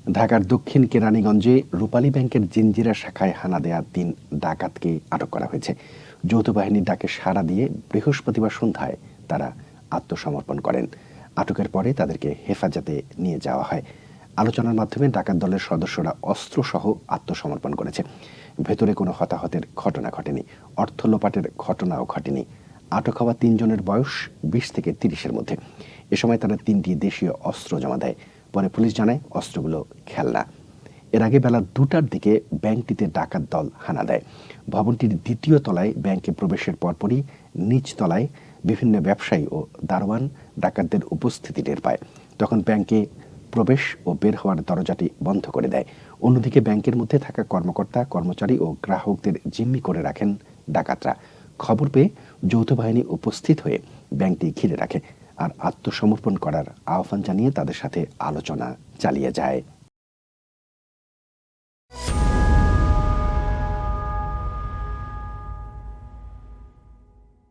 ঢাকার দক্ষিণ কেরানীগঞ্জে রূপালী ব্যাংকের জিঞ্জিরা শাখায় হানা দেয়া ৩ ডাকাতকে আটক করা হয়েছে। যৌথ বাহিনীর ডাকে সাড়া দিয়ে বৃহস্পতিবার সন্ধ্যায় তারা আত্মসমর্পণ করেন। আটকের পরে তাদেরকে হেফাজতে নিয়ে যাওয়া হয়। আলোচনার মাধ্যমে ডাকাত দলের সদস্যরা অস্ত্রসহ আত্মসমর্পণ করেছে। ভেতরে কোনো হতাহতের ঘটনা ঘটেনি, অর্থ লোপাটের ঘটনাও ঘটেনি। আটক হওয়া ৩ জনের বয়স ২০ থেকে ৩০-এর মধ্যে। এ সময় তারা ৩টি দেশীয় অস্ত্র জমা দেয়। পরে পুলিশ জানায় অস্ত্রগুলো খেলনা। এর আগে বেলা ২টার দিকে ব্যাংকটিতে ডাকাত দল হানা দেয়। ভবনটির ২য় তলায় ব্যাংকে প্রবেশের পরপরই নিচ তলায় বিভিন্ন ব্যবসায়ী ও দারোয়ান ডাকাতদের উপস্থিতি টের পায়। তখন ব্যাংকে প্রবেশ ও বের হওয়ার দরজাটি বন্ধ করে দেয়। অন্যদিকে ব্যাংকের মধ্যে থাকা কর্মকর্তা, কর্মচারী ও গ্রাহকদের জিম্মি করে রাখেন ডাকাতরা। খবর পেয়ে যৌথ বাহিনী উপস্থিত হয়ে ব্যাংকটি ঘিরে রাখে আর আত্মসমর্পণ করার আহ্বান জানিয়ে তাদের সাথে আলোচনা চালিয়ে যায়।